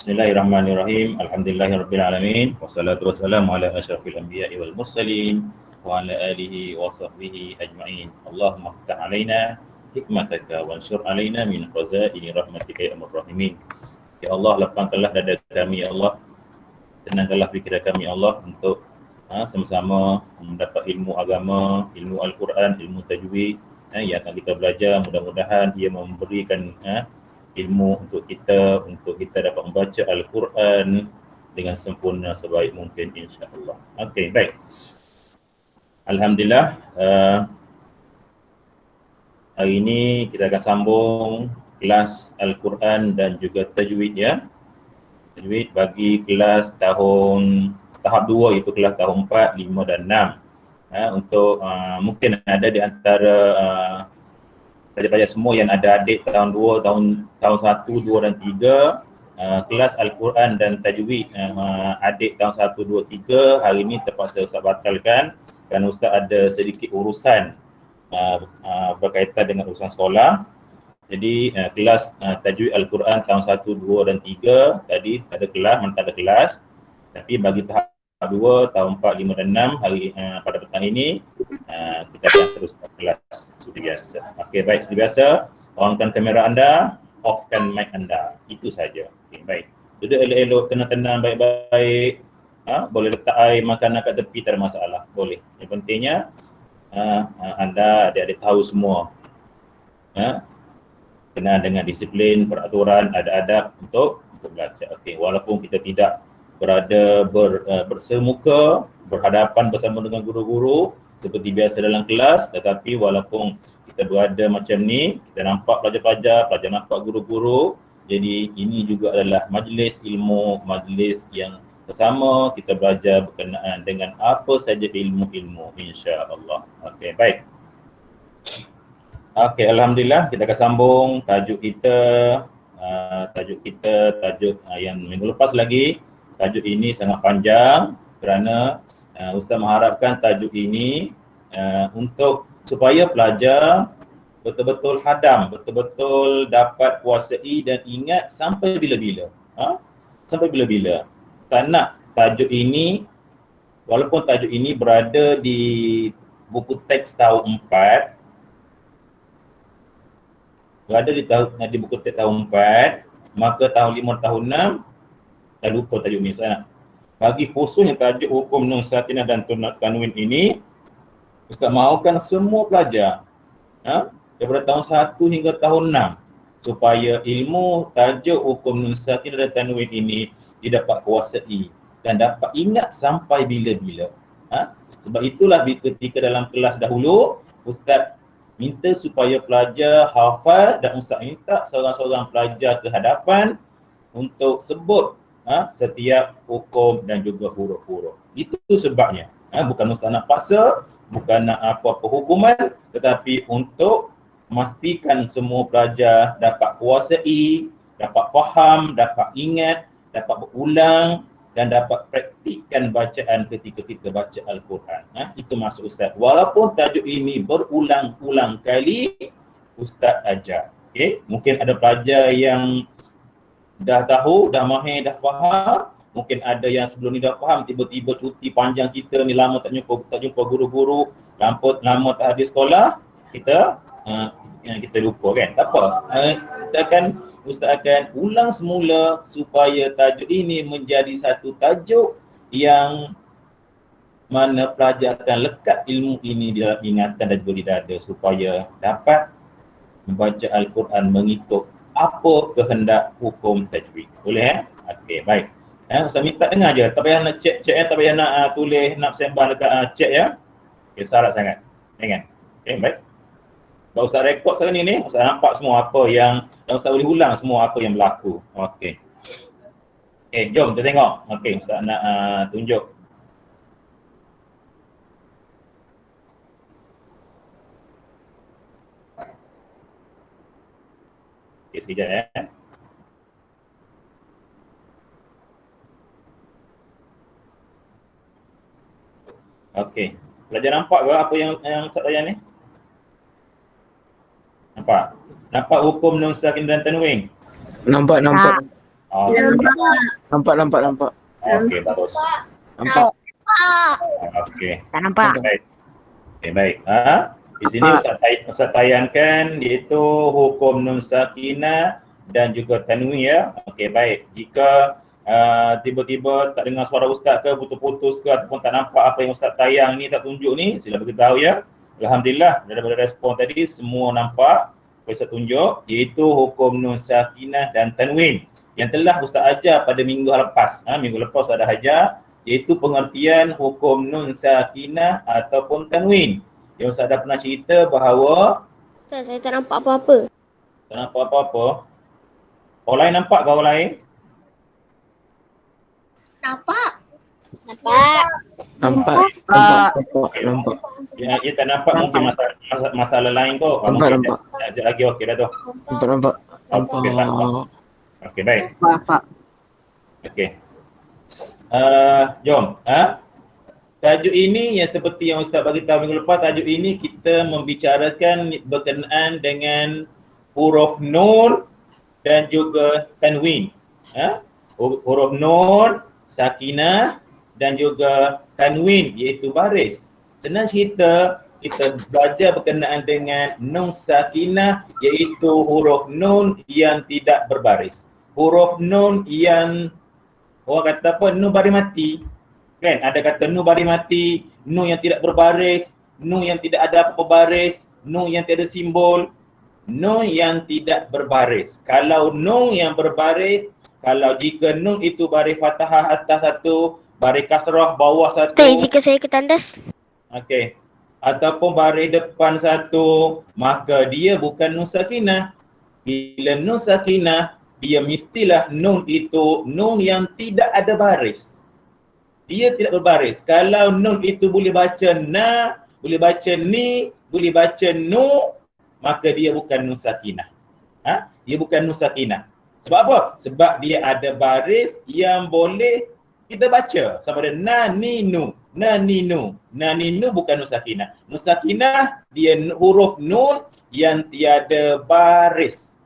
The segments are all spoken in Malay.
Bismillahirrahmanirrahim. Alhamdulillahirabbil alamin. Wassalatu wassalamu ala asyrafil anbiya'i wal mursalin wa ala alihi wa sahbihi ajma'in. Allahumma iftah alaina hikmataka wansyur alaina min khazaini rahmatika ya arhamar rahimin. Ya Allah, lapangkanlah dada kami ya Allah. Tenangkanlah fikiran kami ya Allah untuk sama-sama mendapat ilmu agama, ilmu Al-Quran, ilmu tajwid yang akan kita belajar. Mudah-mudahan ia memberikan ilmu untuk kita dapat membaca Al-Quran dengan sempurna sebaik mungkin insya-Allah. Okey, baik. Alhamdulillah, hari ini kita akan sambung kelas Al-Quran dan juga tajwid ya. Tajwid bagi kelas tahap 2 iaitu kelas tahun 4, 5 dan 6. Untuk mungkin ada di antara pelajar-pelajar semua yang ada adik tahun 2, tahun 1, 2 dan 3, kelas Al-Quran dan tajwid adik tahun 1, 2, 3 hari ini terpaksa Ustaz batalkan kerana Ustaz ada sedikit urusan berkaitan dengan urusan sekolah. Jadi kelas tajwid Al-Quran tahun 1, 2 dan 3 tadi tak ada kelas, tak ada kelas. Tapi bagi tahap 2, tahun 4, 5 dan 6 hari pada petang ini kita akan teruskan kelas seperti biasa. Okey, baik, seperti biasa, onkan kamera anda, offkan mic anda. Itu saja. Okey, baik. Duduk elok-elok, tenang-tenang, baik-baik. Boleh letak air, makanan kat tepi, tak ada masalah. Boleh. Yang pentingnya anda adik-adik tahu semua. Kena dengan disiplin, peraturan, ada adab untuk belajar. Okey, walaupun kita tidak berada bersemuka, berhadapan bersama dengan guru-guru seperti biasa dalam kelas, tetapi walaupun kita berada macam ni, kita nampak pelajar-pelajar, pelajar nampak guru-guru, jadi ini juga adalah majlis ilmu, majlis yang bersama kita belajar berkenaan dengan apa saja ilmu-ilmu insya-Allah. Okey, baik. Okey, alhamdulillah kita akan sambung tajuk kita yang minggu lepas lagi. Tajuk ini sangat panjang kerana Ustaz mengharapkan tajuk ini untuk supaya pelajar betul-betul hadam, betul-betul dapat kuasai dan ingat sampai bila-bila. Sampai bila-bila. Tak nak tajuk ini, walaupun tajuk ini berada di buku teks tahun 4, berada di buku teks tahun 4, maka tahun 5, tahun 6 dah lupa tajuk ni sana. Bagi khususnya tajuk hukum nun sakinah dan tanwin ini, Ustaz mahukan semua pelajar daripada tahun 1 hingga tahun 6 supaya ilmu tajuk hukum nun sakinah dan tanwin ini didapat kuasai dan dapat ingat sampai bila-bila. Sebab itulah ketika dalam kelas dahulu Ustaz minta supaya pelajar hafal dan Ustaz minta seorang-seorang pelajar ke hadapan untuk sebut setiap hukum dan juga huruf-huruf. Itu sebabnya. Bukan Ustaz nak paksa, bukan nak apa-apa hukuman, tetapi untuk memastikan semua pelajar dapat kuasai, dapat faham, dapat ingat, dapat berulang dan dapat praktikkan bacaan ketika kita baca Al-Quran. Itu maksud Ustaz. Walaupun tajuk ini berulang-ulang kali Ustaz ajar. Okay? Mungkin ada pelajar yang dah tahu, dah mahir, dah faham. Mungkin ada yang sebelum ni dah faham, tiba-tiba cuti panjang kita ni lama tak jumpa guru-guru, lama tak hadir sekolah, kita lupa kan. Tak apa. Ustaz akan ulang semula supaya tajuk ini menjadi satu tajuk yang mana pelajar akan lekat ilmu ini di dalam ingatan dan juga di dada supaya dapat membaca Al-Quran mengikut apa kehendak hukum tajwid. Boleh Okey, baik. Ustaz minta dengar je. Tak payah nak cek tak payah nak tulis, nak sembang dekat cek ya. Okay, syarat sangat. Ingat. Okey, baik. Kalau Ustaz rekod sekarang ni, Ustaz nampak semua apa yang, dan Ustaz boleh ulang semua apa yang berlaku. Okey. Jom kita tengok. Okey, Ustaz nak tunjuk. Okey, sekejap ya. Okey. Pelajar nampak ke apa yang Ustaz tayang ni? Nampak? Nampak hukum nun sakin dan tanwin? Nampak. Okey. Nampak. Okey, bagus. Nampak. Okey. Tak nampak. Baik. Okey, baik. Di sini Ustaz tayangkan iaitu hukum nun sakinah dan juga tanwin ya. Okey, baik. Jika tiba-tiba tak dengar suara Ustaz ke, putus-putus ke ataupun tak nampak apa yang Ustaz tayang ni, tak tunjuk ni, sila beritahu ya. Alhamdulillah daripada respon tadi semua nampak. Saya tunjuk iaitu hukum nun sakinah dan tanwin yang telah Ustaz ajar pada minggu lepas. Minggu lepas Ustaz dah ajar iaitu pengertian hukum nun sakinah ataupun tanwin. Yang Ustaz dah pernah cerita bahawa Ustaz, saya tak nampak apa-apa. tak nampak apa-apa. Orang lain nampak ke orang lain? Nampak. Nampak. Ya tak nampak mungkin masalah lain kot. Nampak. Sekejap lagi okey dah tu. Nampak. Okey, baik. Nampak. Okey. Jom. Tajuk ini yang seperti yang Ustaz bagi tahu minggu lepas, tajuk ini kita membicarakan berkenaan dengan huruf nun dan juga tanwin. Huruf nun, sakinah dan juga tanwin iaitu baris. Senang cerita, kita belajar berkenaan dengan nun sakinah iaitu huruf nun yang tidak berbaris. Huruf nun yang orang kata apa? Nun baris mati. Kan? Ada kata nun baris mati, nun yang tidak berbaris, nun yang tidak ada apa-apa baris, nun yang tiada simbol, nun yang tidak berbaris. Kalau nun yang berbaris, kalau jika nun itu baris fathah atas satu, baris kasrah bawah satu. Ustaz, izinkan saya ke tandas. Okey. Ataupun baris depan satu, maka dia bukan nun sakinah. Bila nun sakinah, dia mestilah nun itu nun yang tidak ada baris. Dia tidak berbaris. Kalau nun itu boleh baca na, boleh baca ni, boleh baca nu, maka dia bukan nun sakinah. Dia bukan nun sakinah. Sebab apa? Sebab dia ada baris yang boleh kita baca. Sama ada na, ni, nu. Na, ni, nu. Na, ni, nu bukan nun sakinah. Nun sakinah dia huruf nun yang tiada baris.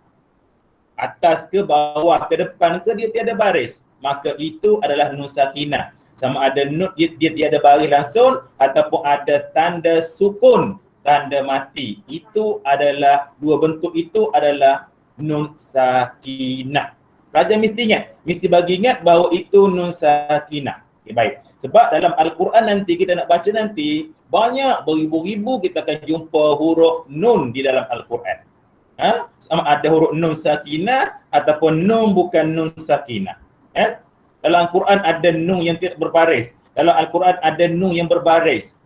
Atas ke bawah ke depan ke dia tiada baris. Maka itu adalah nun sakinah. Sama ada nun dia tiada baris langsung ataupun ada tanda sukun, tanda mati. Itu adalah dua bentuk itu adalah nun sakinah. Pelajar mesti ingat, mesti bagi ingat bahawa itu nun sakinah. Okay, baik. Sebab dalam Al-Quran nanti kita nak baca nanti banyak beribu-ribu kita akan jumpa huruf nun di dalam Al-Quran. Sama ada huruf nun sakinah ataupun nun bukan nun sakinah. Dalam Al-Quran ada nun yang tidak berbaris. Dalam Al-Quran ada nun yang berbaris.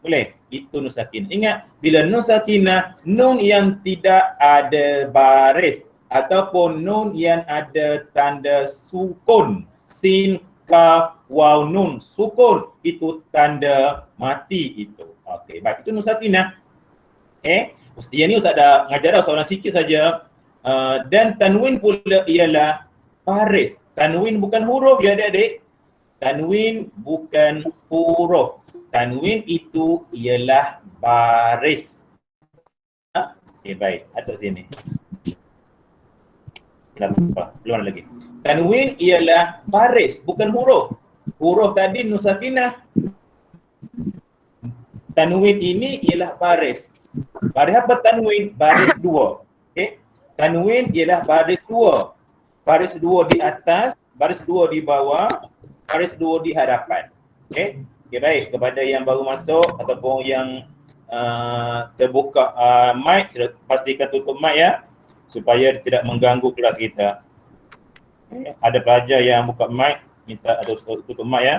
Boleh? Itu nun sakinah. Ingat, bila nun sakinah, nun yang tidak ada baris ataupun nun yang ada tanda sukun. Sin, kaf, waw, nun. Sukun, itu tanda mati itu. Okey, baik. Itu nun sakinah. Yang ni Ustaz dah mengajar dah seorang sikit saja. Dan tanwin pula ialah baris. Tanwin bukan huruf ya adik-adik. Tanwin bukan huruf. Tanwin itu ialah baris. Okey, baik. Atas sini. Belum lagi. Tanwin ialah baris, bukan huruf. Huruf tadi nun sakinah. Tanwin ini ialah baris. Baris apa tanwin? Baris dua. Okey. Tanwin ialah baris dua. Baris dua di atas, baris dua di bawah, baris dua di hadapan. Okey. Okey, baik. Kepada yang baru masuk ataupun yang terbuka mic, pastikan tutup mic ya supaya tidak mengganggu kelas kita. Okay. Ada pelajar yang buka mic, minta ada tutup mic ya.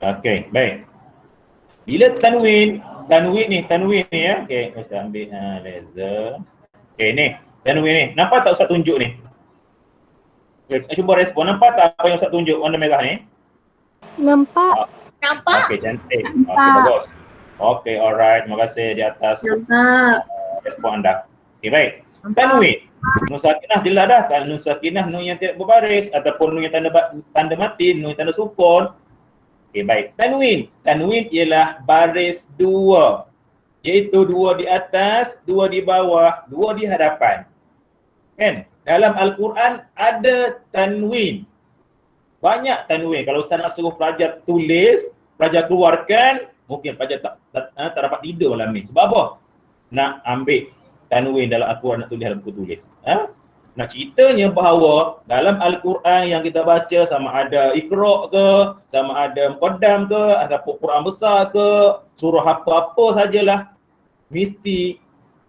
Okey, baik. Bila tanwin ni ya. Okey, Ustaz ambil laser. Okey, ni tanwin ni. Nampak tak Ustaz tunjuk ni? Okay, cuba respon. Nampak tak apa yang Ustaz tunjuk warna merah ni? Nampak. Nampak. Okey, cantik. Okey, bagus. Okey, alright. Terima kasih di atas respon anda. Okey, baik. Tanwin. Nun sakinah jelas dah. Nun sakinah nun yang tidak berbaris ataupun nun yang tanda mati, nun yang tanda sukun. Okey, baik. Tanwin. Tanwin ialah baris dua. Iaitu dua di atas, dua di bawah, dua di hadapan. Kan? Dalam Al-Quran ada tanwin. Banyak tanwin. Kalau Ustaz nak suruh pelajar tulis, pelajar keluarkan, mungkin pelajar tak dapat tidur malam ni. Sebab apa? Nak ambil tanwin dalam Al-Quran, nak tulis dalam buku tulis. Nak ceritanya bahawa dalam Al-Quran yang kita baca, sama ada Iqra' ke, sama ada Muqaddam ke, ataupun Quran besar ke, surah apa-apa sajalah, mesti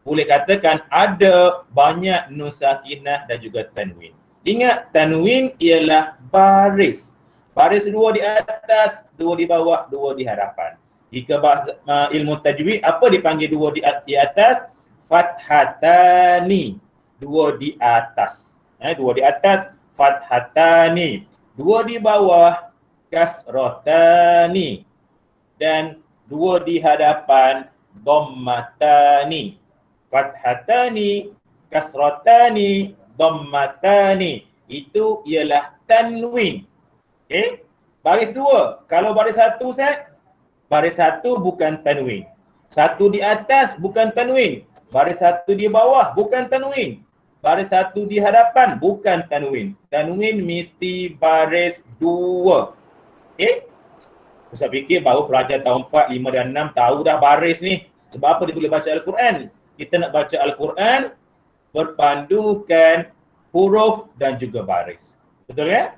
boleh katakan ada banyak nun sakinah dan juga tanwin. Ingat, tanwin ialah baris. Baris dua di atas, dua di bawah, dua di hadapan. Jika bahasa ilmu tajwid, apa dipanggil dua di atas? Fathatani. Dua di atas. Dua di atas, fathatani. Dua di bawah, kasrotani. Dan dua di hadapan, dhammatani. Fathatani, kasratani, dhammatani. Itu ialah tanwin. Okey? Baris dua. Kalau baris satu, Ustaz, baris satu bukan tanwin. Satu di atas bukan tanwin. Baris satu di bawah bukan tanwin. Baris satu di hadapan bukan tanwin. Tanwin mesti baris dua. Okey? Ustaz fikir baru pelajar tahun 4, 5 dan 6 tahu dah baris ni. Sebab apa dia boleh baca Al-Quran? Kita nak baca Al-Quran berpandukan huruf dan juga baris. Betul ya?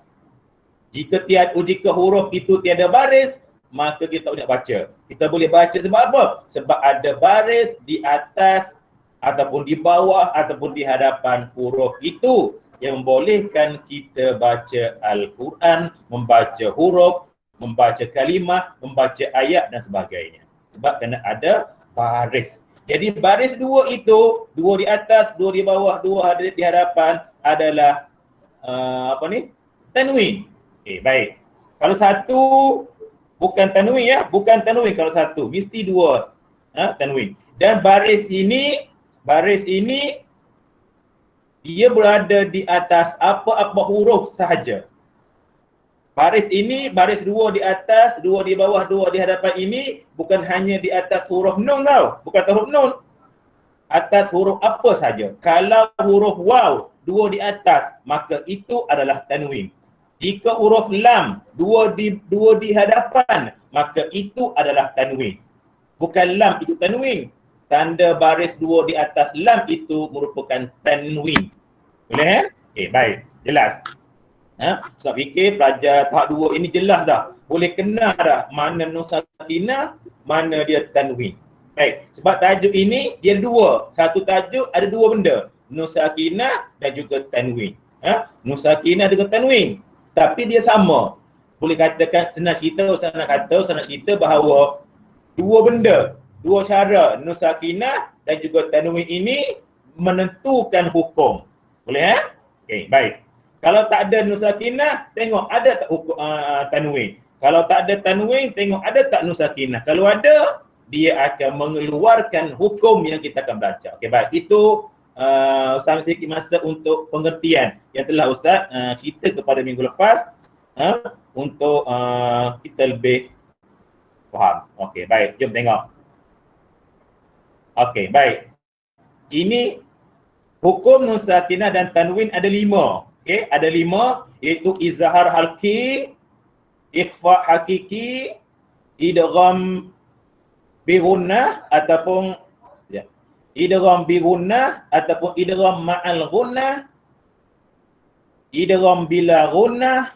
Jika huruf itu tiada baris, maka kita tak boleh baca. Kita boleh baca sebab apa? Sebab ada baris di atas ataupun di bawah ataupun di hadapan huruf itu yang membolehkan kita baca Al-Quran, membaca huruf, membaca kalimah, membaca ayat dan sebagainya. Sebab kena ada baris. Jadi baris dua itu, dua di atas, dua di bawah, dua di hadapan adalah tanwin. Baik. Kalau satu bukan tanwin ya, bukan tanwin kalau satu, mesti dua tanwin. Dan baris ini dia berada di atas apa-apa huruf sahaja. Baris ini, baris dua di atas, dua di bawah, dua di hadapan ini bukan hanya di atas huruf nun tau. Bukan huruf nun. Atas huruf apa saja. Kalau huruf waw, dua di atas, maka itu adalah tanwin. Jika huruf lam, dua di hadapan, maka itu adalah tanwin. Bukan lam, itu tanwin. Tanda baris dua di atas lam itu merupakan tanwin. Boleh baik. Jelas. Sebab fikir pelajar tahap 2 ini jelas dah. Boleh kenal dah mana nun sakinah, mana dia tanwin. Baik, sebab tajuk ini dia dua. Satu tajuk ada dua benda. Nun sakinah dan juga tanwin. Nun sakinah dengan tanwin. Tapi dia sama. Boleh katakan senang cerita, Ustaz nak cerita bahawa dua benda, dua cara nun sakinah dan juga tanwin ini menentukan hukum. Boleh Okey, baik. Kalau tak ada nun sakinah, tengok ada tak tanwin. Kalau tak ada tanwin, tengok ada tak nun sakinah. Kalau ada, dia akan mengeluarkan hukum yang kita akan baca. Okey, baik. Itu Ustaz sedikit masa untuk pengertian yang telah Ustaz cerita kepada minggu lepas untuk kita lebih faham. Okey, baik. Jom tengok. Okey, baik. Ini hukum nun sakinah dan tanwin ada 5. Okey, ada 5 iaitu izhar halqi, ikhfa hakiki, idgham bi gunnah ataupun idgham bi gunnah ataupun idgham ma'al gunnah, idgham bila gunnah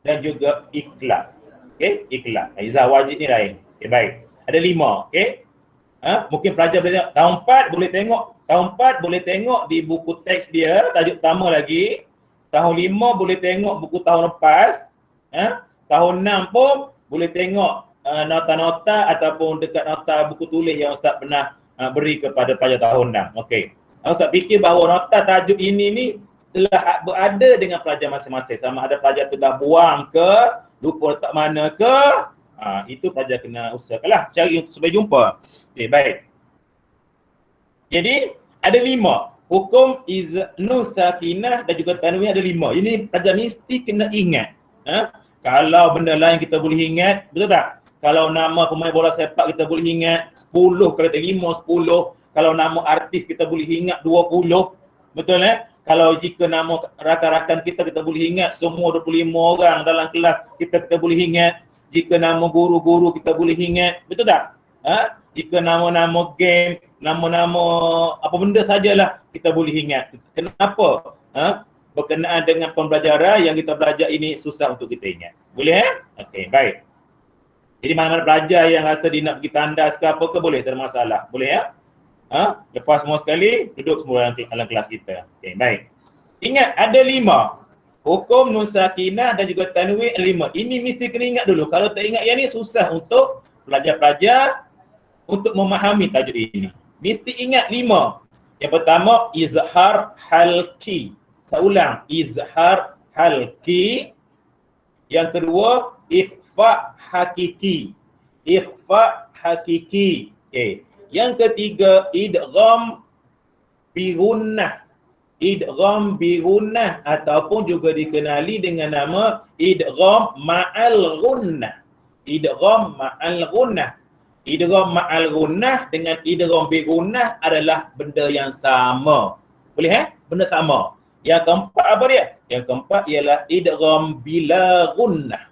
dan juga iqlab. Okey, iqlab. Izhar wajib ni lain. Okey, baik. Ada 5, okey. Mungkin pelajar boleh tengok tahun 4 boleh tengok di buku teks dia tajuk pertama lagi. Tahun 5 boleh tengok buku tahun lepas. Tahun 6 pun boleh tengok nota-nota ataupun dekat nota buku tulis yang Ustaz pernah beri kepada pelajar tahun 6. Okey. Ustaz fikir bahawa nota tajuk ini ni telah berada dengan pelajar masing-masing. Sama ada pelajar tu dah buang ke, lupa letak mana ke, itu pelajar kena usahakanlah cari supaya jumpa. Okey, baik. Jadi ada 5. Hukum nun sakinah dan juga tanwin ada 5. Ini pelajar mesti kena ingat. Kalau benda lain kita boleh ingat, betul tak? Kalau nama pemain bola sepak kita boleh ingat 10, kalau kata 5, 10. Kalau nama artis kita boleh ingat 20. Betul Kalau jika nama rakan-rakan kita boleh ingat semua 25 orang dalam kelas kita boleh ingat. Jika nama guru-guru kita boleh ingat. Betul tak? Jika nama-nama game, nama-nama apa benda sajalah kita boleh ingat. Kenapa? Berkenaan dengan pembelajaran yang kita belajar ini susah untuk kita ingat. Boleh Okey, baik. Jadi mana-mana pelajar yang rasa dia nak pergi tandas ke apa ke boleh, tak ada masalah. Boleh Lepas semua sekali, duduk semua dalam kelas kita. Okey, baik. Ingat ada 5. Hukum nun sakinah dan juga tanwin 5. Ini mesti kena ingat dulu. Kalau tak ingat yang ni susah untuk pelajar-pelajar untuk memahami tajuk ini. Mesti ingat 5. Yang pertama, izhar halqi. Saya ulang, izhar halqi. Yang kedua, ikhfa hakiki. Ikhfa hakiki. Okey. Yang ketiga, idgham bi gunnah. Idgham bi gunnah ataupun juga dikenali dengan nama idgham ma'al gunnah. Idgham ma'al gunnah. Idgham ma'al gunnah dengan idgham bi gunnah adalah benda yang sama. Boleh Benda sama. Yang keempat apa dia? Yang keempat ialah idgham bila gunnah.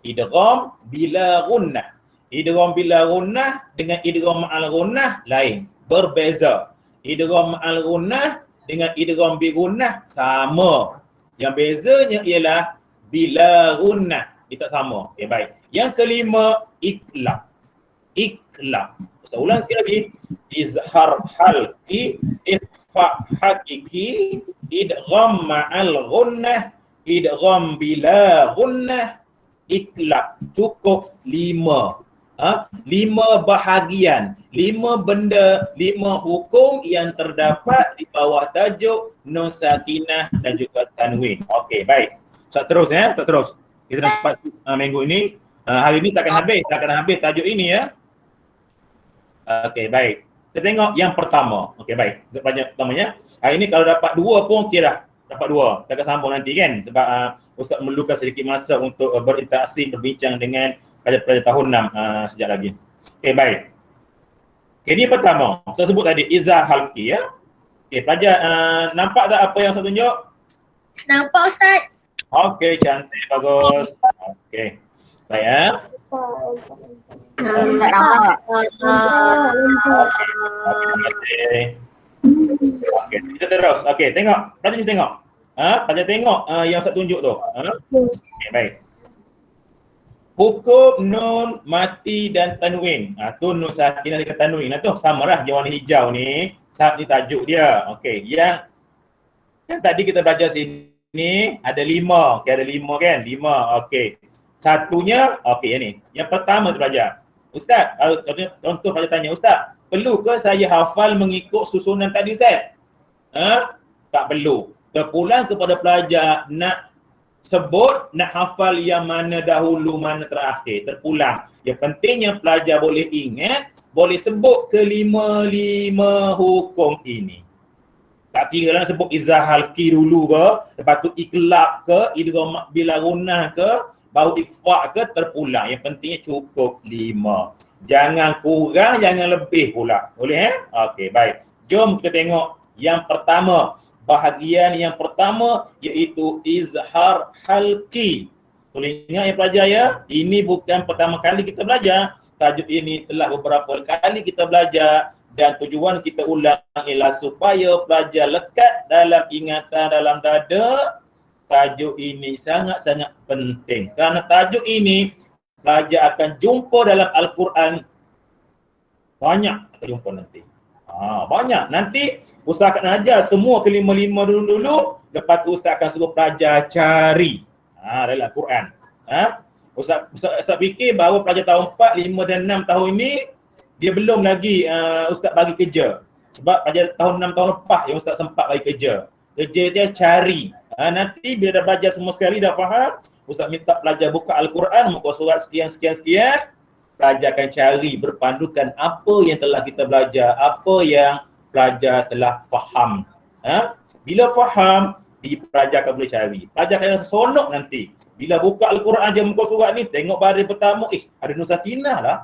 Idgham bila gunnah. Idgham bila gunnah dengan idgham ma'al gunnah lain, berbeza. Idgham ma'al gunnah dengan idgham bi gunnah sama. Yang bezanya ialah bila gunnah, dia tak sama. Okey, baik. Yang kelima, iqlab. Iqlab. Saya ulang sekali lagi. Izhar halqi, ikhfa hakiki, idgham ma'al gunnah, idgham bila gunnah, iqlab. Cukup 5. 5 bahagian, 5 benda, 5 hukum yang terdapat di bawah tajuk nun sakinah dan juga tanwin. Okey, baik. Start terus Start terus. Kita dah sempat minggu ini. Hari ini takkan habis tajuk ini Okey, baik. Kita tengok yang pertama. Okey, baik. Banyak pertamanya. Hari ini kalau dapat 2 pun okey dah. Dapat 2. Kita akan sambung nanti kan. Sebab Ustaz memerlukan sedikit masa untuk berinteraksi, berbincang dengan pelajar tahun 6 sejak lagi. Okey, baik. Okey, ini pertama. Kita sebut tadi izhar halqi Okey, pelajar nampak tak apa yang saya tunjuk? Nampak Ustaz? Okey, cantik, bagus. Okey. Baik Tak nampak. Terima kasih. Okey, kita terus. Okey, tengok. Pelajar mesti tengok. Pelajar tengok yang saya tunjuk tu. Okey, baik. Hukum nun mati dan tanwin. Tu nun sakinah dengan tanwin. Tu samalah dia warna hijau ni. Saat ni tajuk dia. Okey, yang tadi kita belajar sini ada 5. Okey, ada 5 kan? 5. Okey. Satunya okey yang ni. Yang pertama tu belajar. Ustaz, contoh pelajar tanya, Ustaz, perlu ke saya hafal mengikut susunan tadi Ustaz? Tak perlu. Terpulang kepada pelajar nak sebut, nak hafal yang mana dahulu, mana terakhir. Terpulang. Yang pentingnya pelajar boleh ingat, boleh sebut ke 5 hukum ini. Tak kira lah sebut izhar halqi dulu ke, lepas tu iqlab ke, idgham bila gunnah ke, baru ikhfa ke, terpulang. Yang pentingnya cukup 5. Jangan kurang, jangan lebih pula. Boleh Okey, baik. Jom kita tengok yang pertama. Bahagian yang pertama iaitu izhar halqi. Boleh ingat pelajar ini bukan pertama kali kita belajar. Tajuk ini telah beberapa kali kita belajar dan tujuan kita ulang ialah supaya pelajar lekat dalam ingatan, dalam dada. Tajuk ini sangat-sangat penting. Kerana tajuk ini pelajar akan jumpa dalam Al-Quran. Banyak akan jumpa nanti. Banyak. Nanti Ustaz akan ajar semua kelima-lima dulu. Lepas tu Ustaz akan suruh pelajar cari dalam Al-Quran. Ustaz fikir bahawa pelajar tahun 4, 5 dan 6 tahun ini dia belum lagi Ustaz bagi kerja. Sebab pelajar tahun 6 tahun lepas yang Ustaz sempat bagi kerja. Kerja dia cari. Nanti bila dah belajar semua sekali, dah faham, Ustaz minta pelajar buka Al-Quran, muka surat sekian. Pelajar akan cari berpandukan apa yang telah kita belajar, apa yang pelajar telah faham. Bila faham, pelajar akan boleh cari. Pelajar akan rasa seronok nanti. Bila buka Al-Quran je muka surat ni, tengok baris pertama, ada Nun Sakinah lah.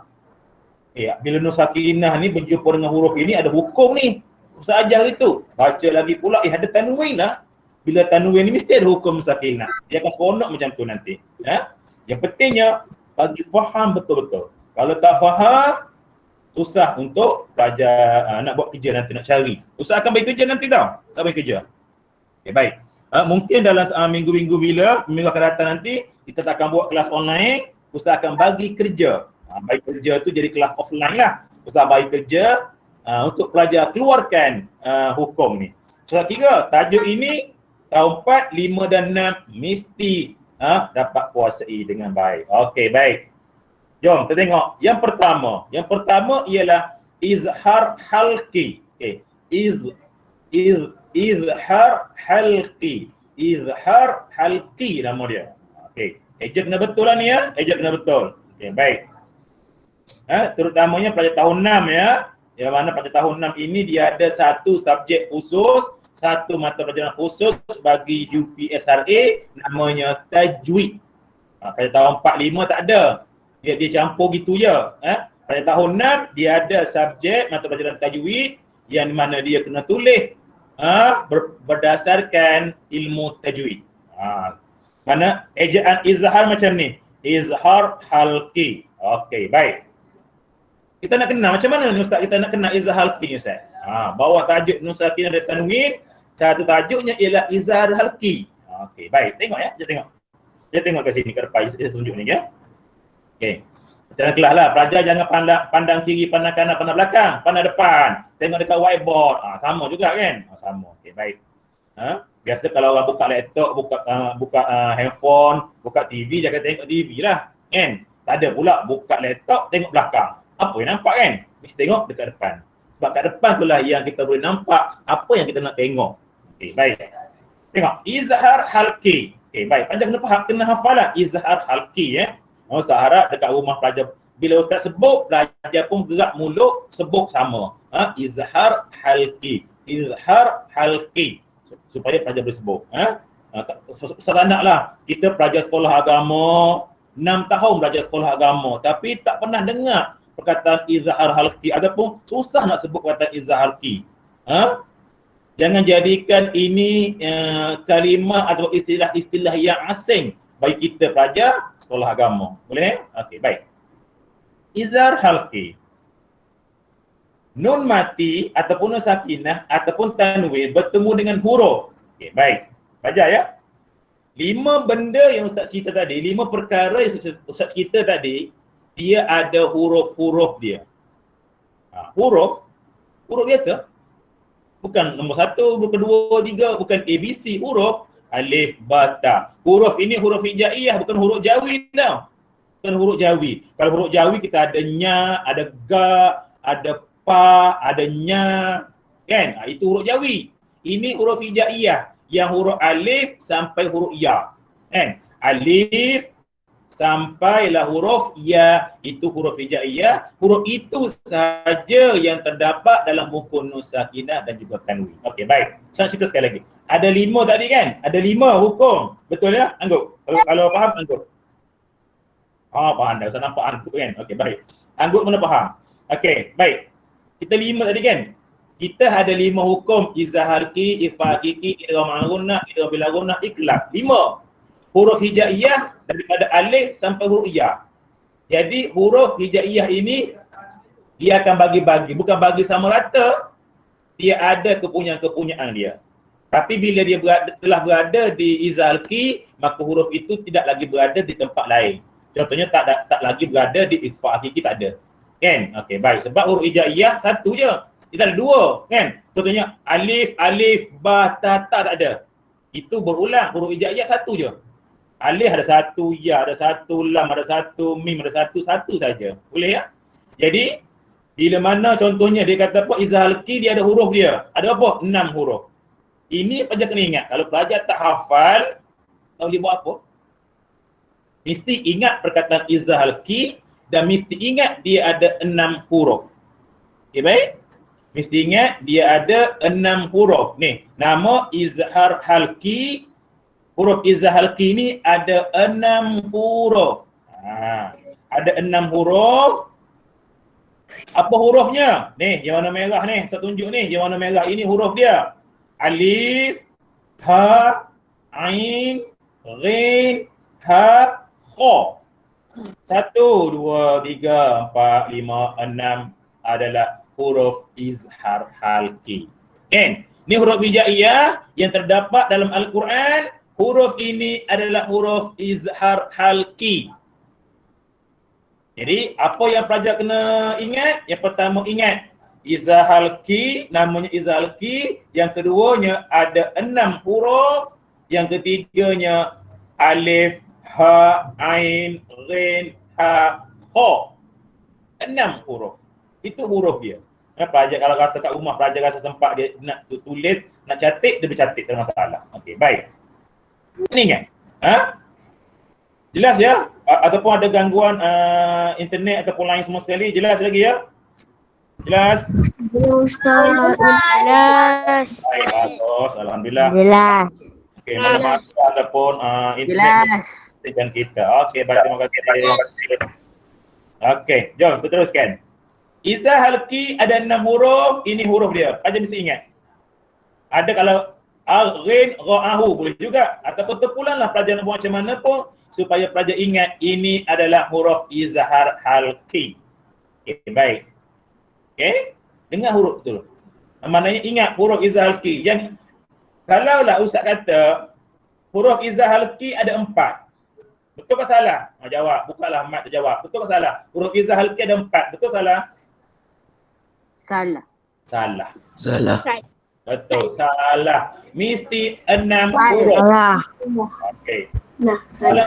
Bila Nun Sakinah ni berjumpa dengan huruf ini, ada hukum ni. Ustaz ajar itu. Baca lagi pula, ada tanwin lah. Bila tanwin ni mesti ada hukum Sakinah. Dia akan seronok macam tu nanti. Yang pentingnya, bagi faham betul-betul. Kalau tak faham, susah untuk pelajar nak buat kerja nanti, nak cari. Ustaz akan bagi kerja nanti tau. Ustaz bagi kerja. Okay, baik. Mungkin dalam minggu-minggu minggu akan datang nanti, kita tak akan buat kelas online. Ustaz akan bagi kerja. Bagi kerja tu jadi kelas offline lah. Ustaz bagi kerja untuk pelajar keluarkan hukum ni. Soalan 3, tajuk ini tahun 4, 5 dan 6 mesti dapat kuasai dengan baik. Okey, baik. Jom kita tengok. Yang pertama ialah izhar halqi. Okey. Izhar halqi. Izhar halqi nama dia. Okey. Eja kena betul lah ni ya. Eja kena betul. Okey, baik. Terutamanya pada tahun 6 ya. Yang mana pada tahun 6 ini dia ada satu subjek khusus, satu mata pelajaran khusus bagi UPSRA namanya tajwid. Pada tahun 4, 5 tak ada. Dia campur gitu je. Pada tahun 6 dia ada subjek mata pelajaran tajwid yang mana dia kena tulis berdasarkan ilmu tajwid. Mana ejaan izhar macam ni. Izhar halqi. Okey, baik. Kita nak kenal macam mana ni Ustaz? Kita nak kenal izhar halqi ni Ustaz. Bawah tajuk Nun Sakinah dan tanwin, satu tajuknya ialah izhar halqi. Okey, baik. Tengok ya. Kita tengok kat sini, kat depan saya tunjuk ni ya. Okey. Macam kelas lah, pelajar jangan pandang kiri, pandang kanan, pandang belakang, pandang depan. Tengok dekat whiteboard. Sama juga kan? Sama. Okey, baik. Biasa kalau orang buka laptop, buka handphone, buka TV, jangan tengok TV lah. Kan? Tak ada pula buka laptop, tengok belakang. Apa yang nampak kan? Mesti tengok dekat depan. Sebab kat depan tu lah yang kita boleh nampak apa yang kita nak tengok. Okey, baik. Tengok, izhar halqi. Okey, baik. Panjang kena hafal lah izhar halqi ya. Ustaz harap dekat rumah pelajar, bila Ustaz sebut, pelajar pun gerak mulut, sebut sama. Izhar halqi. Izhar halqi. Supaya pelajar boleh sebut. Ustaz nak lah, kita pelajar sekolah agama, 6 tahun belajar sekolah agama, tapi tak pernah dengar perkataan izhar halqi ataupun susah nak sebut perkataan izhar halqi. Jangan jadikan ini kalimah atau istilah-istilah yang asing bagi kita pelajar sekolah agama. Boleh? Okey, baik. Izhar halqi. Nun mati ataupun nun sakinah ataupun tanwin bertemu dengan huruf. Okey, baik. Belajar ya. 5 benda yang Ustaz cerita tadi, 5 perkara yang Ustaz cerita tadi, dia ada huruf-huruf dia. Huruf biasa. Bukan nombor 1, nombor 2, 3, bukan ABC, huruf alif, ba, ta. Huruf ini huruf hijaiyah, bukan huruf jawi tau. Bukan huruf jawi. Kalau huruf jawi kita ada nya, ada ga, ada pa, ada nya, kan? Itu huruf jawi. Ini huruf hijaiyah, yang huruf alif sampai huruf ya. Kan? Alif sampailah huruf ya, itu huruf hijaiyah. Huruf itu saja yang terdapat dalam buku Nun Sakinah dan juga tanwin. Okey, baik. Saya cerita sekali lagi. Ada 5 tadi kan? Ada 5 hukum. Betul ya? Angguk. Kalau faham, angguk. Faham dah. Saya nampak angguk kan? Okey, baik. Angguk mana faham? Okey, baik. Kita 5 tadi kan? Kita ada 5 hukum. Izhar halqi, ikhfa haqiqi, idgham al-ghunnah, idgham bil ghunnah, iqlab. 5. Huruf hijaiyah daripada alif sampai huruf ya. Jadi huruf hijaiyah ini dia akan bagi-bagi, bukan bagi sama rata. Dia ada kepunyaan dia. Tapi bila dia telah berada di izhar halqi, maka huruf itu tidak lagi berada di tempat lain. Contohnya tak lagi berada di ikhfa haqiqi, tak ada. Kan? Okey, baik. Sebab huruf hijaiyah satu je. Kita ada 2, kan? Contohnya alif, ba, ta, tak ada. Itu berulang, huruf hijaiyah satu je. Alif ada 1, ya ada 1, lam ada 1, mim ada 1 saja. Boleh ya? Jadi bila mana contohnya dia kata apa, izhar halqi, dia ada huruf dia. Ada apa? 6 huruf. Ini pelajar kena ingat. Kalau pelajar tak hafal, tak boleh buat apa? Mesti ingat perkataan izhar halqi dan mesti ingat dia ada 6 huruf. Okey, baik? Mesti ingat dia ada 6 huruf. Ni, nama izhar halqi, huruf izzah halqi ni ada 6 huruf. Ada 6 huruf. Apa hurufnya? Ni, yang warna merah ni. Saya tunjuk ni, yang warna merah. Ini huruf dia. Alif, ha, ain, ghin, ha, kha. 1, 2, 3, 4, 5, 6 adalah huruf izhar halqi. Kan? Ni huruf hijaiyah yang terdapat dalam Al-Quran. Huruf ini adalah huruf izhar halqi. Jadi, apa yang pelajar kena ingat? Yang pertama ingat, izzah halqi, namanya izzah halqi. Yang keduanya ada 6 huruf. Yang ketiganya alif, ha, ain, ghin, ha, kha. 6 huruf. Itu huruf dia. Pelajar kalau rasa kat rumah, pelajar rasa sempat dia nak tulis, nak catik, dia bercatik, tak ada masalah. Okey, baik. Ini ingat. Jelas ya? Ataupun ada gangguan internet ataupun lain semua sekali, jelas lagi ya? Jelas? Ustaz. Jelas. Baik, bagus. Alhamdulillah. Jelas. Okey, mana masa ataupun internet Jelas. dengan kita. Okey, baik, terima kasih. Okey, jom kita teruskan. Izzah halqi ada 6 huruf, ini huruf dia. Pelajar mesti ingat. Ada kalau ghin, ra'ahu boleh juga. Ataupun terpulanglah pelajar nak buat macam mana pun supaya pelajar ingat ini adalah huruf izhar halqi. Okey, baik. Okey, dengar huruf tu. Maknanya ingat huruf izhar halqi. Yang kalaulah ustaz kata huruf izhar halqi ada 4. Betul ke salah? Jawab. Bukalah mat terjawab. Betul ke salah? Huruf izhar halqi ada 4. Betul salah? Salah. Salah. Salah. Betul, salah. Mesti 6 huruf. Salah. Okey. Nah, Soalan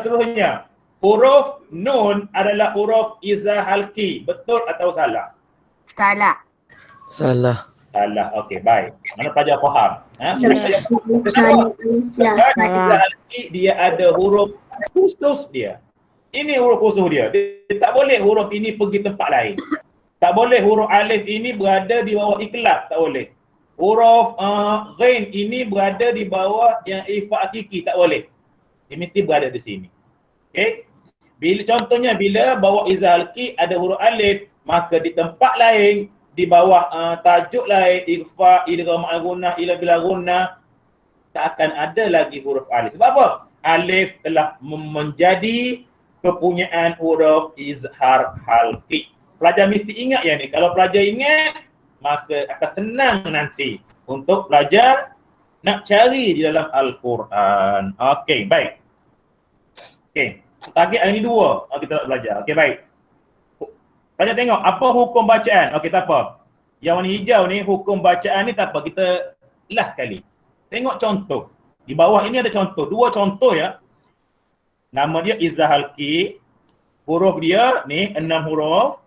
seterusnya. Huruf nun adalah huruf izzah halqi. Betul atau salah? Salah. Salah. Salah. Okey, baik. Mana pelajar faham? Salah. Sebab izzah halqi dia ada huruf khusus dia. Ini huruf khusus dia. Dia tak boleh huruf ini pergi tempat lain. Tak boleh huruf alif ini berada di bawah iklab, tak boleh. Huruf ghin ini berada di bawah yang ifa hakiki, tak boleh. Dia mesti berada di sini. Okey? Contohnya bila bawah izzah halqi ada huruf alif, maka di tempat lain di bawah tajuk lain ikhfa, idgham al-gunnah, ila bila gunnah tak akan ada lagi huruf alif. Sebab apa? Alif telah menjadi kepunyaan huruf izhar halqi. Pelajar mesti ingat yang ni. Kalau pelajar ingat, maka akan senang nanti untuk pelajar nak cari di dalam Al-Quran. Okey, baik. Okey, target hari ni 2. Kita nak belajar. Okey, baik. Pelajar tengok apa hukum bacaan. Okey, tak apa. Yang warna hijau ni, hukum bacaan ni tak apa. Kita last sekali. Tengok contoh. Di bawah ini ada contoh. 2 contoh ya. Nama dia izzah halqi. Huruf dia ni 6 huruf.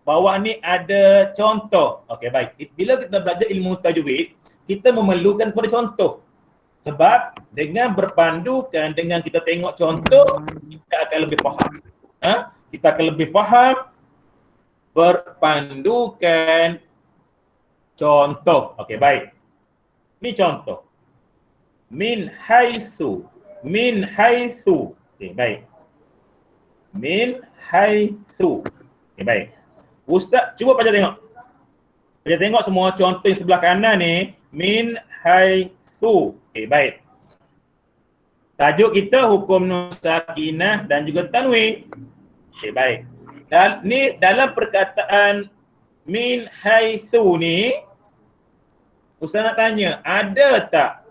Bawah ni ada contoh. Okey, baik. Bila kita belajar ilmu tajwid, kita memerlukan pada contoh. Sebab dengan berpandukan, dengan kita tengok contoh, kita akan lebih faham. Kita akan lebih faham berpandukan contoh. Okey, baik. Ni contoh. Min haitsu. Min haitsu. Okey, baik. Min haitsu. Okey, baik. Ustaz, cuba pelajar tengok. Pelajar tengok semua contoh yang sebelah kanan ni. Min haitsu. Okey, baik. Tajuk kita hukum nun sakinah dan juga tanwin. Okey, baik. Dan ni dalam perkataan min haitsu ni, Ustaz nak tanya, ada tak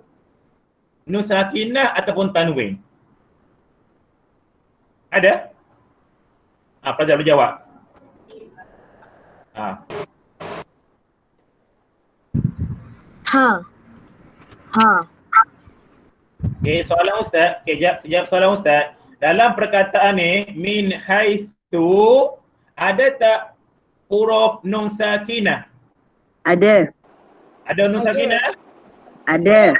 nun sakinah ataupun tanwin? Ada? Pelajar boleh jawab. Ha. Okey, soalan Ustaz. Okey, jawab soalan Ustaz. Dalam perkataan ni, min haitsu, ada tak huruf nun sakinah? Ada. Ada nun sakinah? Ada.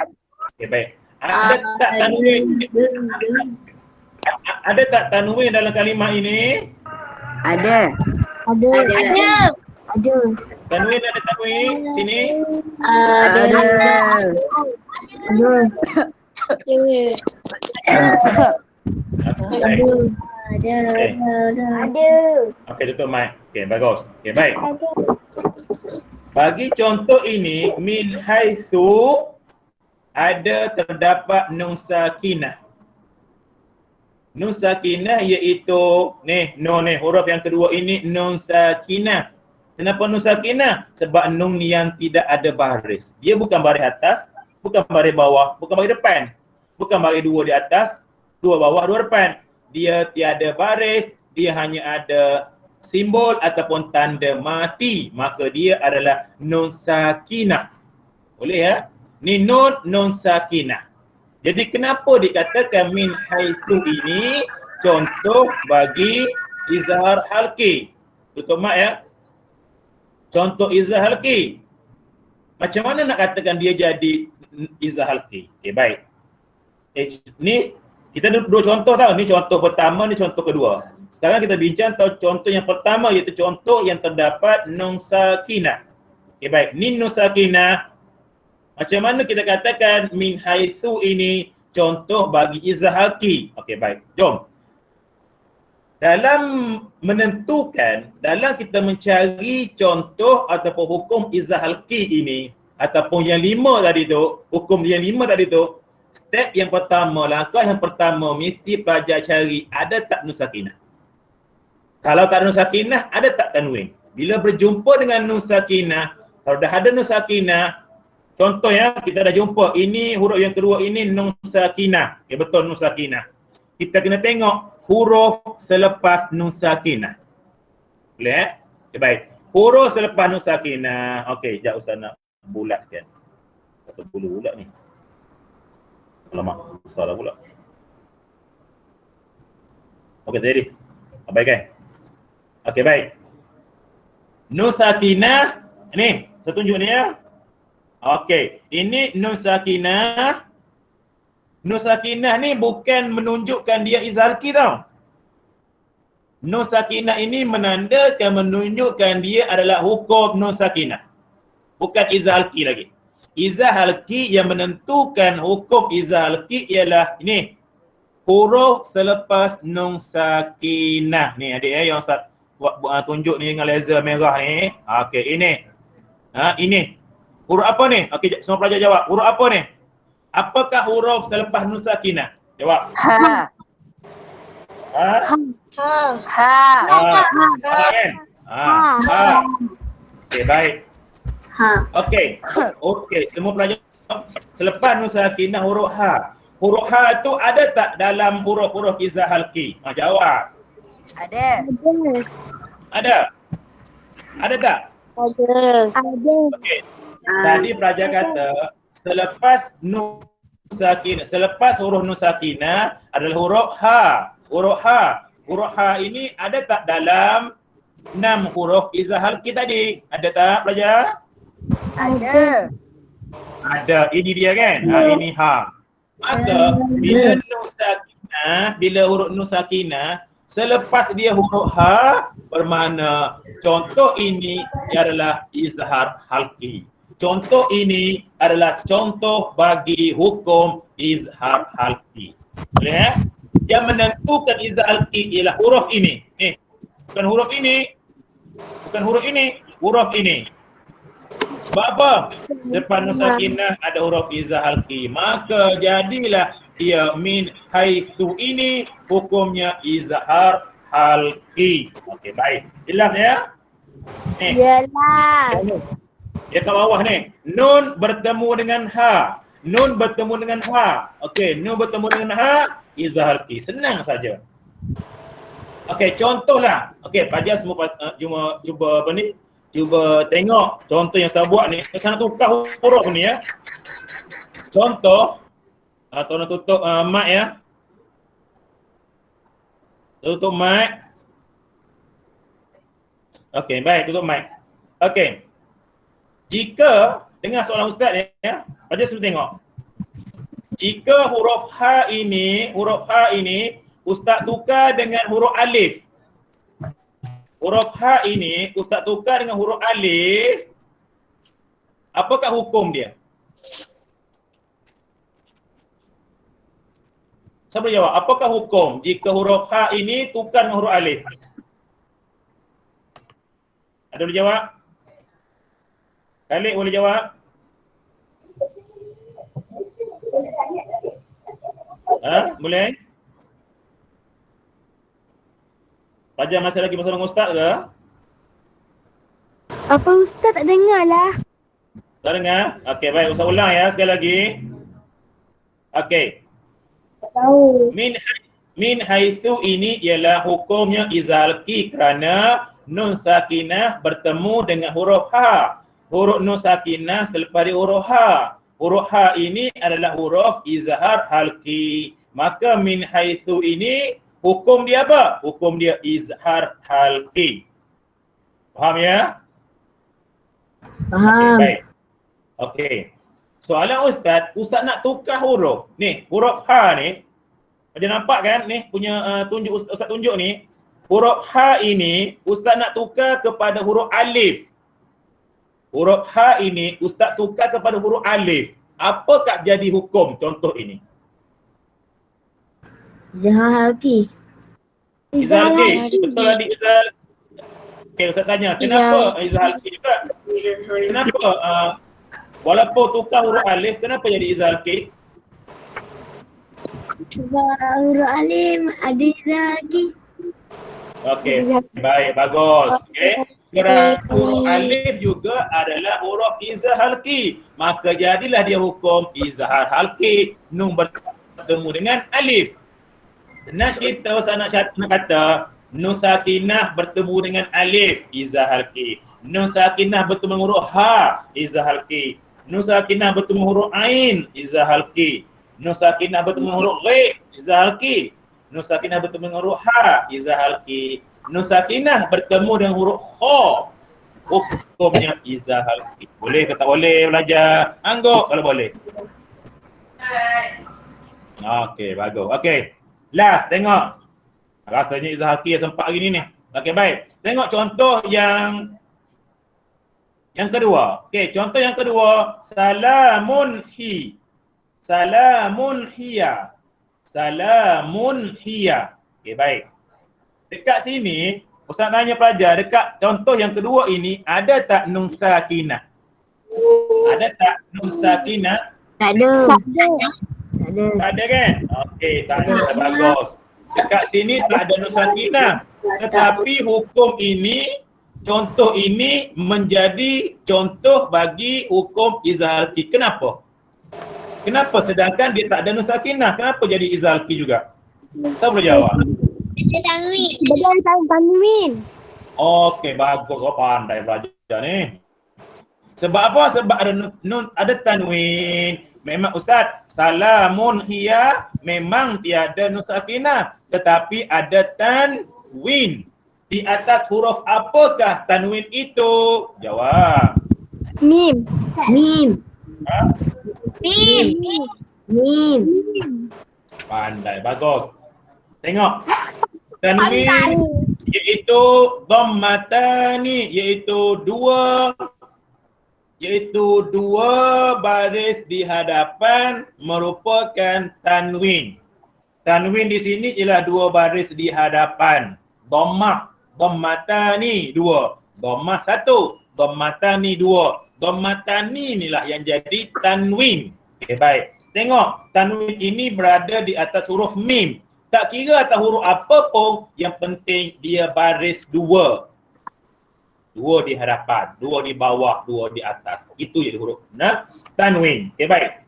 Okey, baik. Ada tak tanwin? Ada tak tanwin dalam kalimah ini? Ada. Ada. Tanwin ada tanwin? Sini. Ada. Ada. Okay. Ada. Okey, tutup mic. Okey, bagus. Okey, baik. Bagi contoh ini, min haitsu ada terdapat nun sakinah. Nun sakinah iaitu nun huruf yang kedua ini nun sakinah. Kenapa nun sakinah? Sebab nun yang tidak ada baris. Dia bukan baris atas, bukan baris bawah, bukan baris depan. Bukan baris dua di atas, dua bawah, dua depan. Dia tiada baris, dia hanya ada simbol ataupun tanda mati. Maka dia adalah nun sakinah. Boleh ya? Ni nun sakinah. Jadi kenapa dikatakan min haitsu ini contoh bagi izhar halqi? Tutup mak ya. Contoh izhar halqi. Macam mana nak katakan dia jadi izhar halqi? Okey, baik. Ni kita ada dua contoh tau. Ni contoh pertama, ni contoh kedua. Sekarang kita bincang tentang contoh yang pertama iaitu contoh yang terdapat nun sakinah. Okey, baik. Ni nun sakinah. Macam mana kita katakan min haitsu ini contoh bagi izhar halqi? Okey, baik. Jom. Dalam menentukan, dalam kita mencari contoh ataupun hukum izhar halqi ini ataupun yang lima tadi tu, hukum yang lima tadi tu, step yang pertama, langkah yang pertama mesti pelajar cari ada tak nun sakinah. Kalau tak ada nun sakinah, ada tak tanwin. Bila berjumpa dengan nun sakinah, kalau dah ada nun sakinah, contoh ya, kita dah jumpa ini huruf yang kedua ini nun sakinah. Okay, betul nun sakinah. Kita kena tengok huruf selepas nun sakinah. Boleh eh? Okay, baik. Huruf selepas nun sakinah. Okey, jap Ustaz nak bulatkan. Pasal bulu bulat ni. Alamak, besar dah pula. Okey, jadi. Abaikan. Okey, baik. Nun sakinah ni, saya tunjuk ni ya. Okey, ini nun sakinah. Nun sakinah ni bukan menunjukkan dia izhar halqi tau. Nun sakinah ini menunjukkan dia adalah hukum nun sakinah. Bukan izhar halqi lagi. Izhar halqi yang menentukan hukum izhar halqi ialah ini. Huruf selepas nun sakinah. Ni adik yang Ustaz buat tunjuk ni dengan laser merah ni. Okey, ini. Ini. Huruf apa ni? Okey, semua pelajar jawab. Huruf apa ni? Apakah huruf selepas nun sakinah? Jawab. Ha. Ha? Ha. Kan? Ha. Okey, baik. Okey. Okey, semua pelajar selepas nun sakinah huruf ha. Huruf ha tu ada tak dalam huruf-huruf izhar halqi? Jawab. Ada. Ada? Ada tak? Ada. Okey. Tadi pelajar kata selepas nun sakinah, selepas huruf nun sakinah adalah huruf ha. Huruf ha. Huruf ha ini ada tak dalam 6 huruf izhar halqi tadi? Ada tak pelajar? Ada. Ada. Ini dia kan? Ini ha. Maka bila nun sakinah, bila huruf nun sakinah selepas dia huruf ha bermakna contoh ini adalah izhar halqi. Contoh ini adalah contoh bagi hukum izhar halqi. Boleh? Yang menentukan izhar halqi ialah huruf ini. Bukan huruf ini. Bukan huruf ini, huruf ini. Sebab apa? Selepas nun sakinah ada huruf izhar halqi. Maka jadilah dia min haitsu ini hukumnya izhar halqi. Okey, baik. Jelas ya? Jelas. Dia kat bawah ni. Nun bertemu dengan ha. Nun bertemu dengan ha. Okey, nun bertemu dengan ha, izhar halqi. Senang saja. Okey, contohlah. Okey, pelajar semua cuba apa ni? Cuba tengok contoh yang saya buat ni. Saya nak tukar huruf ni ya. Contoh. Tolong tutup mic ya. Tutup mic. Okey, baik, tutup mic. Okey. Jika dengar soalan ustaz ya, pelajar semua tengok. Jika huruf ha ini ustaz tukar dengan huruf alif. Huruf ha ini ustaz tukar dengan huruf alif. Apakah hukum dia? Siapa boleh jawab? Apakah hukum jika huruf ha ini tukar dengan huruf alif? Ada boleh jawab? Khalid boleh jawab? Boleh? Fajar masih lagi bersama dengan Ustaz ke? Apa Ustaz tak dengar lah? Tak dengar? Okey, baik. Ustaz ulang ya sekali lagi. Okey. Tak tahu. Min haitsu ini ialah hukumnya izalki kerana nun sakinah bertemu dengan huruf ha. Huruf nun sakinah selepas dia huruf ha. Huruf ha ini adalah huruf izhar halki. Maka min haitsu ini hukum dia apa? Hukum dia izhar halki. Faham ya? Faham. Okay, baik. Okey. Soalan Ustaz nak tukar huruf. Ni, huruf ha ni. Macam nampak kan? Ni punya Ustaz tunjuk ni. Huruf ha ini Ustaz nak tukar kepada huruf alif. Huruf ha ini Ustaz tukar kepada huruf alif. Apakah jadi hukum contoh ini? Izhar halki. Izhar halki. Betul adik Izhar. Okey, Ustaz tanya, kenapa izhar halki juga? Kenapa walaupun tukar huruf alif, kenapa jadi izhar halki? Sebab huruf alif ada izhar halki. Okey, baik, bagus. Okey. Kerana huruf alif juga adalah huruf izhar halki. Maka jadilah dia hukum izhar halki. Nun bertemu dengan alif. Senang cerita Ustaz nak kata nun sakinah bertemu dengan alif, izhar halki. Nun sakinah bertemu dengan huruf ha, izhar halki. Nun sakinah bertemu huruf ain, izhar halki. Nun sakinah bertemu huruf ghaib, izhar halki. Nun sakinah bertemu dengan huruf ha, izhar halki. Nun sakinah bertemu dengan huruf kha, hukumnya izhar halki. Boleh ke tak boleh belajar? Anggap kalau boleh. Okey, bagus. Okey. Last, tengok. Rasanya izhar halki sempat hari ni. Okey, baik. Tengok contoh yang kedua. Okey, contoh yang kedua, salamun hi. Salamun hiya. Salamun hiya. Okey, baik. Dekat sini, Ustaz tanya pelajar, dekat contoh yang kedua ini, ada tak nun sakinah? Ada tak nun sakinah? Tak ada. Tak ada. Tak ada kan? Okey, tak ada. Bagus. Dekat sini tak ada nun sakinah. Tetapi hukum ini, contoh ini menjadi contoh bagi hukum izhar halki. Kenapa? Kenapa sedangkan dia tak ada nun sakinah? Kenapa jadi izhar halki juga? Siapa boleh jawab? Ada tanwin. Ada tanwin. Okey, bagus. Kau pandai belajar ni. Sebab apa? Sebab ada tanwin. Memang Ustaz, salamun hiya memang tiada nun sakinah, tetapi ada tanwin. Di atas huruf apakah tanwin itu? Jawab. Mim. Mim. Ha? Mim. Mim. Pandai, bagus. Tengok. Tanwin iaitu dhammatani, iaitu dua baris di hadapan merupakan tanwin. Tanwin di sini ialah dua baris di hadapan. Dhammah, dhammatani dua. Dhammah satu, dhammatani dua. Dhammatani inilah yang jadi tanwin. Okey, baik. Tengok, tanwin ini berada di atas huruf mim. Tak kira atas huruf apa pun, yang penting dia baris dua. Dua di hadapan, dua di bawah, dua di atas. Itu jadi huruf tanwin. Okey, baik.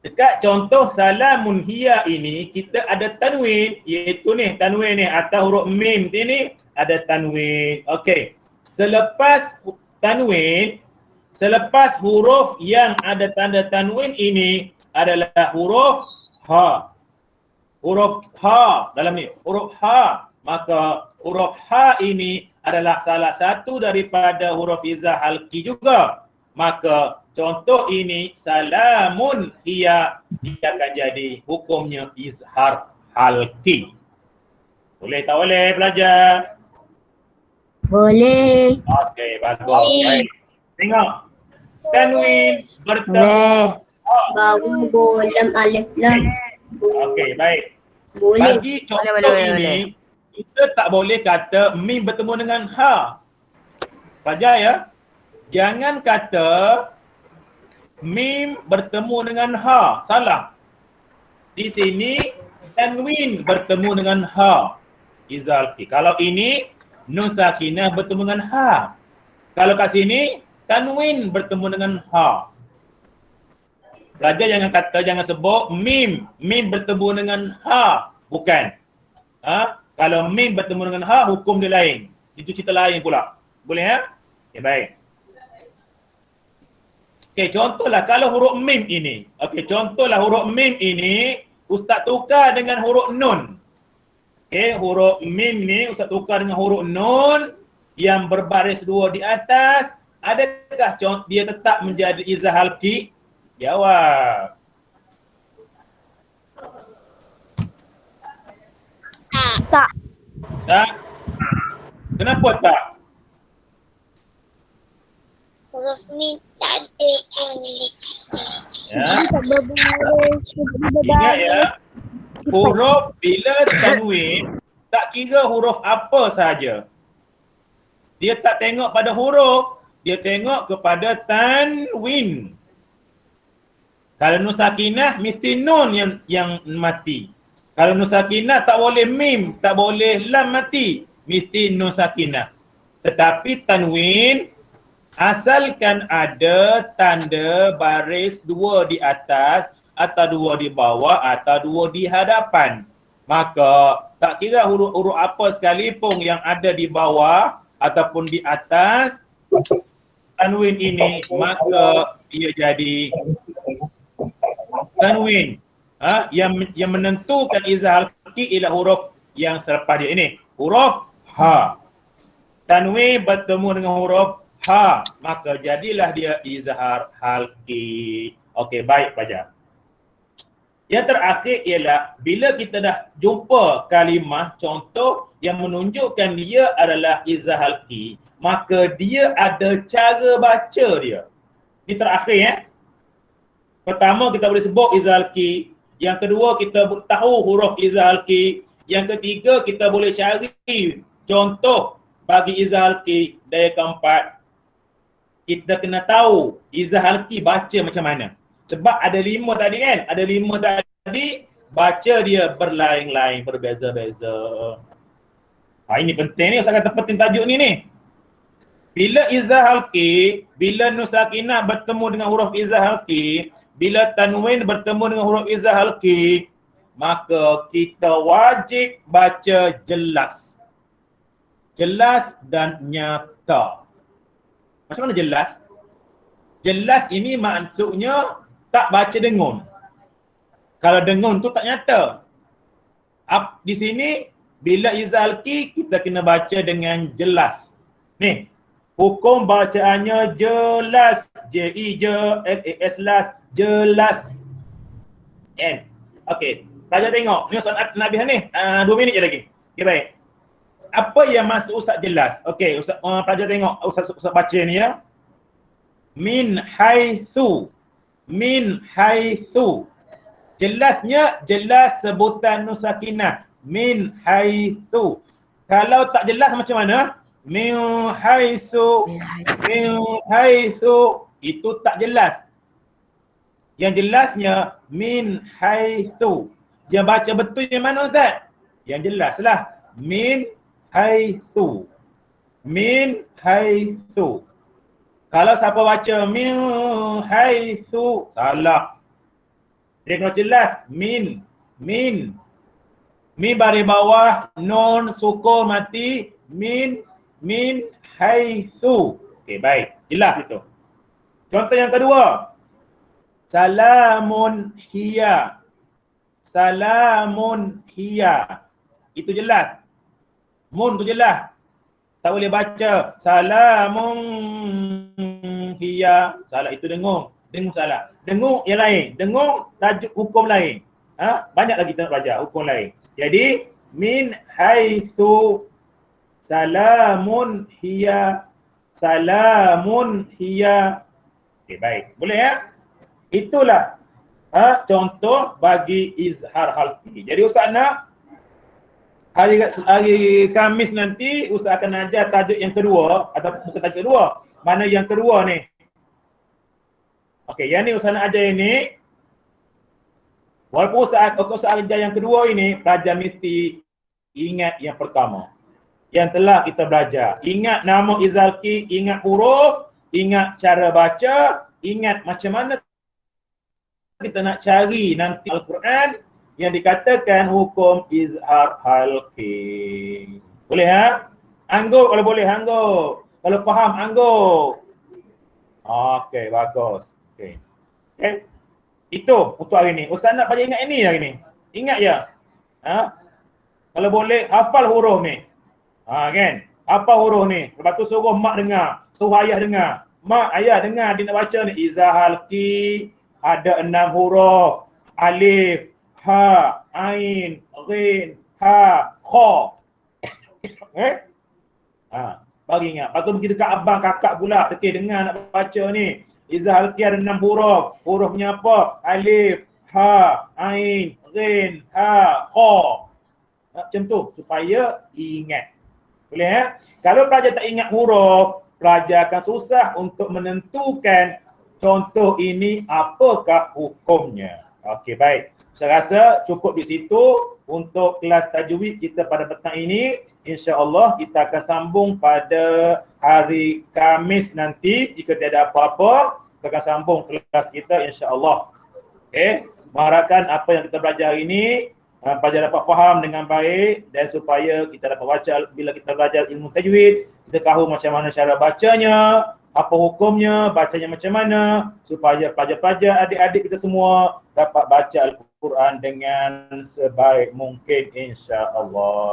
Dekat contoh salamun hiya ini, kita ada tanwin, iaitu ni, tanwin ni, atas huruf mim ni ada tanwin. Okey. Selepas tanwin, selepas huruf yang ada tanda tanwin ini adalah huruf ha. Huruf ha dalam ni, huruf ha. Maka huruf ha ini adalah salah satu daripada huruf izhar halki juga. Maka contoh ini salamun hiya, dia akan jadi hukumnya izhar halki. Boleh tak boleh belajar? Boleh. Okey, bagus. Baik. Tengok. Tanwin bertemu Bau lam alif lam. Okey, baik. Boleh. Bagi contoh Boleh. ini, kita tak boleh kata mim bertemu dengan ha. Pelajar ya. Jangan kata mim bertemu dengan ha. Salah. Di sini tanwin bertemu dengan ha. Izalki. Kalau ini nun sakinah bertemu dengan ha. Kalau kat sini tanwin bertemu dengan ha. Pelajar jangan sebut mim bertemu dengan ha. Bukan. Kalau mim bertemu dengan ha, hukum dia lain. Itu cerita lain pula. Boleh ya? Okay, baik. Okey, contohlah kalau huruf mim ini. Ustaz tukar dengan huruf nun. Okey, huruf mim ni Ustaz tukar dengan huruf nun yang berbaris dua di atas. Adakah dia tetap menjadi izah halqi? Jawab. Tak. Tak? Kenapa tak? Huruf mim tak ada Ya. Ingat ya, huruf bila tanwin tak kira huruf apa sahaja. Dia tak tengok pada huruf, dia tengok kepada tanwin. Kalau nun sakinah mesti nun yang mati. Kalau nun sakinah tak boleh mim, tak boleh lam mati, mesti nun sakinah. Tetapi tanwin asalkan ada tanda baris dua di atas atau dua di bawah atau dua di hadapan, maka tak kira huruf-huruf apa sekalipun yang ada di bawah ataupun di atas tanwin ini, maka dia jadi tanwin. Yang menentukan izah halqi ialah huruf yang selepas dia ini, huruf ha. Tanwin bertemu dengan huruf ha, maka jadilah dia izhar halqi. Okey, baik pelajar. Yang terakhir ialah bila kita dah jumpa kalimah contoh yang menunjukkan dia adalah izhar halqi, maka dia ada cara baca dia. Ini terakhir ya. Pertama kita boleh sebut izhar halqi, yang kedua kita tahu huruf izhar halqi, yang ketiga kita boleh cari contoh bagi izhar halqi, dan yang keempat kita kena tahu izhar halqi baca macam mana. Sebab ada 5 tadi kan? Ada 5 tadi, baca dia berlain-lain, berbeza-beza. Ini penting ni, saya kata penting tajuk ni. Bila izhar halqi, bila nun sakinah bertemu dengan huruf izhar halqi, bila tanwin bertemu dengan huruf izhar halqi, maka kita wajib baca jelas. Jelas dan nyata. Macam mana jelas? Jelas ini maksudnya tak baca dengung. Kalau dengung tu tak nyata. Di sini bila izhar halqi kita kena baca dengan jelas. Ni, hukum bacaannya jelas. J-E-J-L-A-S las, jelas. N. Okey, pelajar tengok. Ni Ustaz nak habis ni. 2 minit je lagi. Okey, baik. Apa yang maksud Ustaz jelas? Okey, Ustaz pelajar tengok. Ustaz baca ni ya. Min haitsu. Min haitsu. Jelasnya jelas sebutan nun sakinah. Min haitsu. Kalau tak jelas macam mana? Min haitsu. Min haitsu. Itu tak jelas. Yang jelasnya min haitsu. Yang baca betul yang mana Ustaz? Yang jelaslah. Min haitsu. Min haitsu. Kalau siapa baca min haitsu, salah. Dia kena jelas. Min. Min baris bawah, nun sukun mati. Min haitsu. Okey, baik. Jelas itu. Contoh yang kedua. Salamun hiya. Salamun hiya. Itu jelas. Mun tu jelas. Tak boleh baca salamun hiya. Salah, itu dengung. Dengung salah. Dengung yang lain. Dengung tajuk hukum lain. Banyak lagi kita nak belajar hukum lain. Jadi min haitsu salamun hiya. Salamun hiya. Okey, baik. Boleh ya? Itulah contoh bagi izhar halqi. Jadi Ustaz nak hari Khamis nanti Ustaz akan ajar tajuk yang kedua, atau bukan tajuk kedua, mana yang kedua ni. Okey, yang ni Ustaz nak ajar ini. Walaupun Ustaz ajar yang kedua ini, pelajar mesti ingat yang pertama yang telah kita belajar. Ingat nama izhalqi, ingat huruf, ingat cara baca, ingat macam mana kita nak cari nanti Al-Quran yang dikatakan hukum izhar halqi. Boleh ha? Angguk kalau boleh, angguk. Kalau faham, angguk. Okey, bagus. Okey. Okay. Itu untuk hari ni. Ustaz nak baca ingat ini hari ni. Ingat ya? Kalau boleh, hafal huruf ni. Kan? Apa huruf ni? Lepas tu suruh mak dengar. Suruh ayah dengar. Mak, ayah dengar dia nak baca ni. Izhar halqi ada 6 huruf. Alif, ha, ain, ghin, ha, kha. Bagi ingat. Lepas tu pergi dekat abang kakak pula. Okey, dengar nak baca ni. Izhar halqi ada 6 huruf. Hurufnya apa? Alif, ha, ain, ghin, ha, kha. Macam tu supaya ingat. Boleh Kalau pelajar tak ingat huruf, pelajar akan susah untuk menentukan contoh ini apakah hukumnya. Okey, baik. Saya rasa cukup di situ untuk kelas tajwid kita pada petang ini. InsyaAllah kita akan sambung pada hari Khamis nanti. Jika tidak apa-apa, kita akan sambung kelas kita insyaAllah. Okey, mengharapkan apa yang kita belajar hari ini pelajar dapat faham dengan baik, dan supaya kita dapat baca. Bila kita belajar ilmu tajwid, kita tahu macam mana cara bacanya, apa hukumnya, bacanya macam mana, supaya pelajar-pelajar, adik-adik kita semua dapat baca Al-Quran dengan sebaik mungkin insya-Allah.